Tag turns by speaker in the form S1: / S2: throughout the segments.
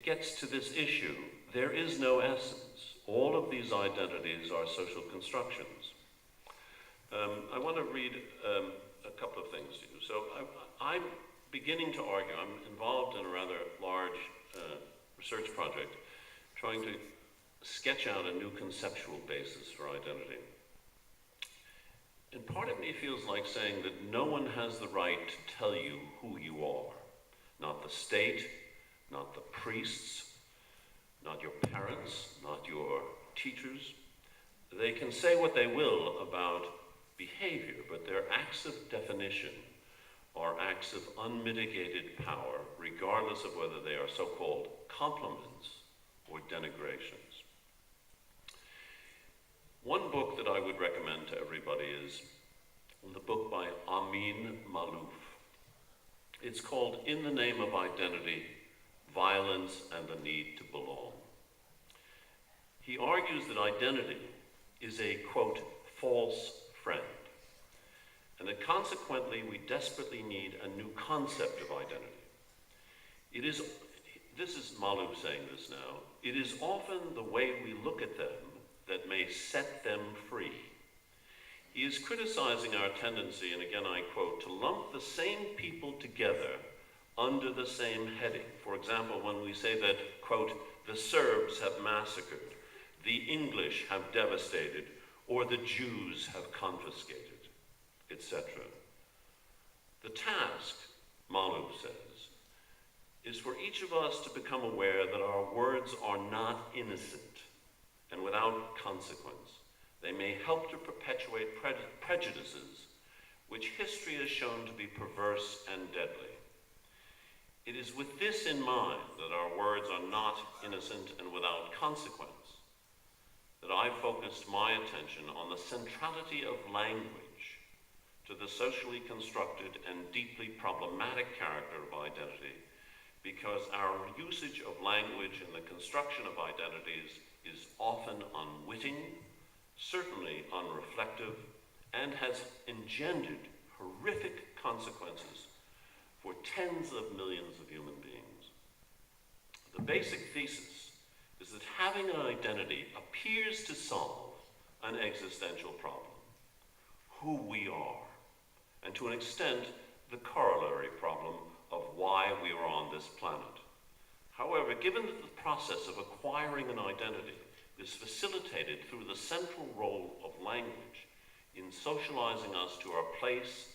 S1: gets to this issue, there is no essence. All of these identities are social constructions. I want to read a couple of things to you. So I'm beginning to argue, I'm involved in a rather large research project trying to sketch out a new conceptual basis for identity. And part of me feels like saying that no one has the right to tell you who you are. Not the state, not the priests, not your parents, not your teachers. They can say what they will about behavior, but their acts of definition are acts of unmitigated power, regardless of whether they are so-called compliments or denigrations. One book that I would recommend to everybody is the book by Amin Maalouf. It's called In the Name of Identity, Violence and the Need to Belong. He argues that identity is a, quote, false friend, and that consequently we desperately need a new concept of identity. It is, this is Maalouf saying this now, it is often the way we look at them that may set them free. He is criticizing our tendency, and again I quote, to lump the same people together under the same heading. For example, when we say that, quote, the Serbs have massacred, the English have devastated, or the Jews have confiscated, etc. The task, Maalouf says, is for each of us to become aware that our words are not innocent and without consequence. They may help to perpetuate prejudices which history has shown to be perverse and deadly. It is with this in mind that our words are not innocent and without consequence that I focused my attention on the centrality of language to the socially constructed and deeply problematic character of identity, because our usage of language in the construction of identities is often unwitting, certainly unreflective, and has engendered horrific consequences for tens of millions of human beings. The basic thesis is that having an identity appears to solve an existential problem, who we are, and to an extent, the corollary problem of why we are on this planet. However, given that the process of acquiring an identity is facilitated through the central role of language in socializing us to our place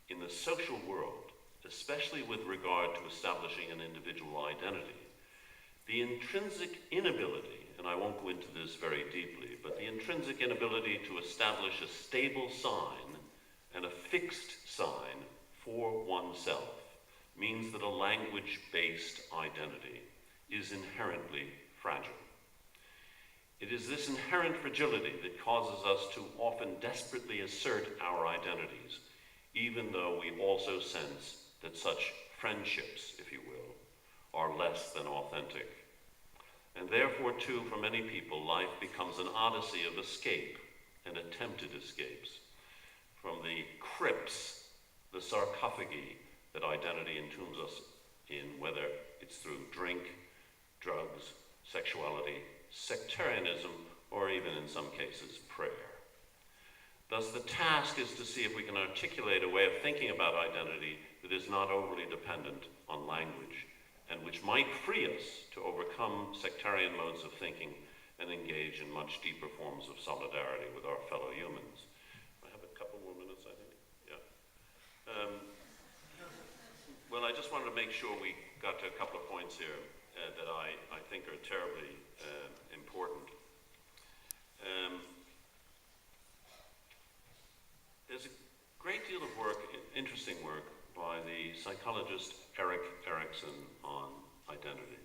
S1: in the social world, especially with regard to establishing an individual identity, the intrinsic inability, and I won't go into this very deeply, but the intrinsic inability to establish a stable sign and a fixed sign for oneself means that a language-based identity is inherently fragile. It is this inherent fragility that causes us to often desperately assert our identities, even though we also sense that such friendships, if you will, are less than authentic. And therefore, too, for many people, life becomes an odyssey of escape and attempted escapes from the crypts, the sarcophagi that identity entombs us in, whether it's through drink, drugs, sexuality, sectarianism, or even in some cases, prayer. Thus, the task is to see if we can articulate a way of thinking about identity that is not overly dependent on language, and which might free us to overcome sectarian modes of thinking and engage in much deeper forms of solidarity with our fellow humans. I have a couple more minutes, I think. Yeah. Well, I just wanted to make sure we got to a couple of points here that I think are terribly important. There's a great deal of work, interesting work, by the psychologist Erik Erikson on identity.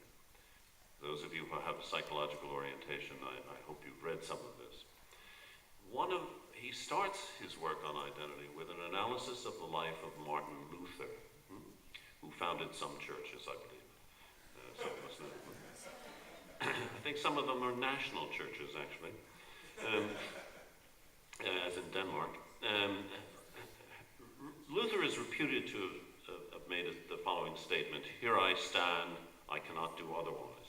S1: Those of you who have psychological orientation, I hope you've read some of this. He starts his work on identity with an analysis of the life of Martin Luther, who founded some churches, I believe. I think some of them are national churches, actually, as in Denmark. Luther is reputed to have made the following statement: "Here I stand, I cannot do otherwise."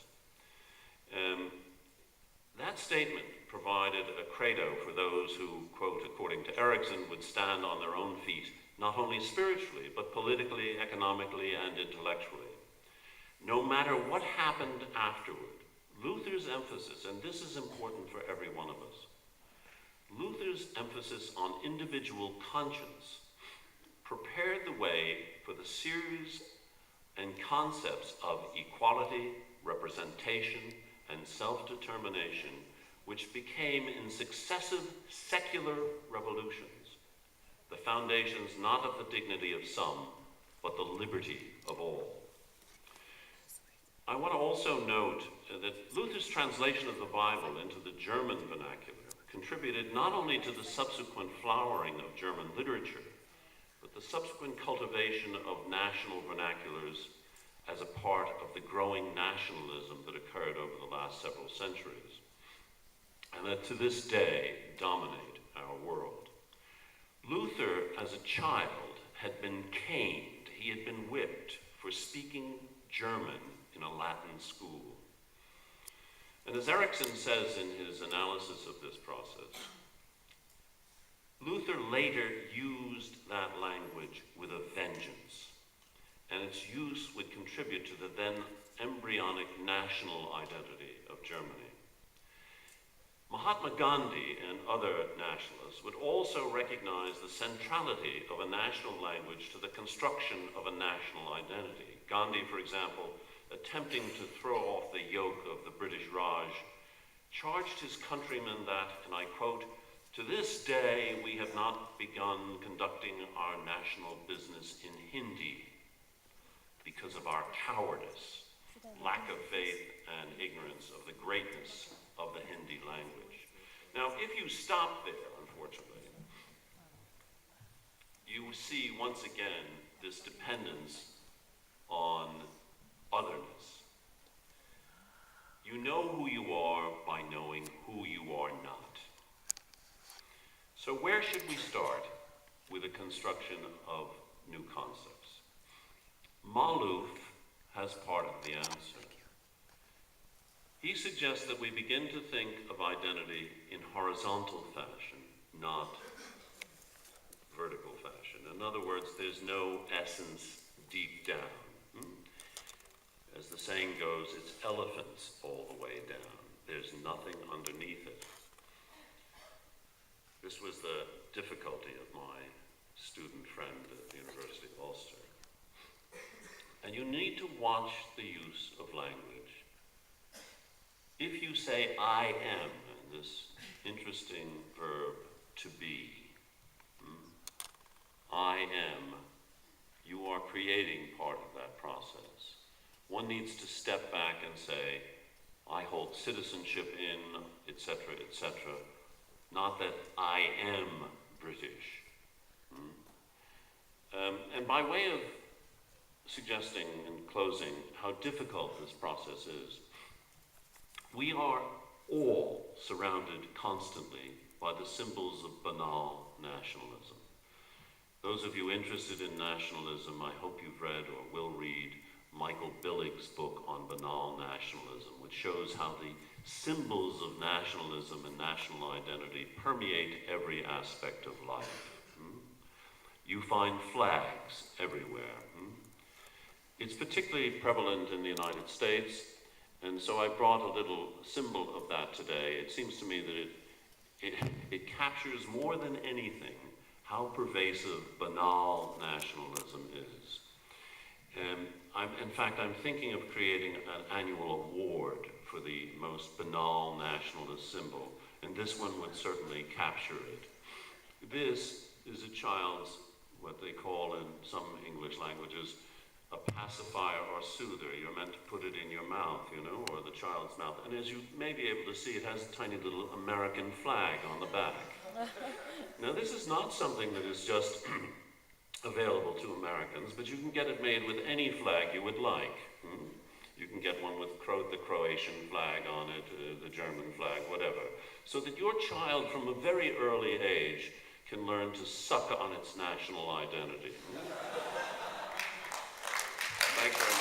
S1: That statement provided a credo for those who, quote, according to Erickson, would stand on their own feet, not only spiritually, but politically, economically, and intellectually. No matter what happened afterward, Luther's emphasis, and this is important for every one of us, Luther's emphasis on individual conscience prepared the way for the series and concepts of equality, representation, and self-determination, which became in successive secular revolutions the foundations not of the dignity of some, but the liberty of all. I want to also note that Luther's translation of the Bible into the German vernacular contributed not only to the subsequent flowering of German literature, but the subsequent cultivation of national vernaculars as a part of the growing nationalism that occurred over the last several centuries, and that to this day dominate our world. Luther, as a child, had been caned, he had been whipped for speaking German in a Latin school. And as Erickson says in his analysis of this process, Luther later used that language with a vengeance, and its use would contribute to the then embryonic national identity of Germany. Mahatma Gandhi and other nationalists would also recognize the centrality of a national language to the construction of a national identity. Gandhi, for example, attempting to throw off the yoke of the British Raj, charged his countrymen that, and I quote, "To this day we have not begun conducting our national business in Hindi because of our cowardice, lack of faith, and ignorance of the greatness of the Hindi language." Now, if you stop there, unfortunately, you see once again this dependence on otherness. You know who you are by knowing who you are not. So where should we start with the construction of new concepts? Maloof has part of the answer. He suggests that we begin to think of identity in horizontal fashion, not vertical fashion. In other words, there's no essence deep down. As the saying goes, it's elephants all the way down. There's nothing underneath it. This was the difficulty of my student friend at the University of Ulster. And you need to watch the use of language. If you say I am, and this interesting verb to be, I am, you are creating part of that process. One needs to step back and say, I hold citizenship in, etc., etc., not that I am British. And by way of suggesting in closing how difficult this process is, we are all surrounded constantly by the symbols of banal nationalism. Those of you interested in nationalism, I hope you've read or will read Michael Billig's book on banal nationalism, which shows how the symbols of nationalism and national identity permeate every aspect of life. You find flags everywhere. It's particularly prevalent in the United States, and so I brought a little symbol of that today. It seems to me that it captures more than anything how pervasive banal nationalism is. In fact, I'm thinking of creating an annual award for the most banal nationalist symbol, and this one would certainly capture it. This is a child's, what they call in some English languages, a pacifier or soother. You're meant to put it in your mouth, or the child's mouth. And as you may be able to see, it has a tiny little American flag on the back. Now, this is not something that is just available to Americans, but you can get it made with any flag you would like. You can get one with the Croatian flag on it, the German flag, whatever. So that your child from a very early age can learn to suck on its national identity. Thank you very much.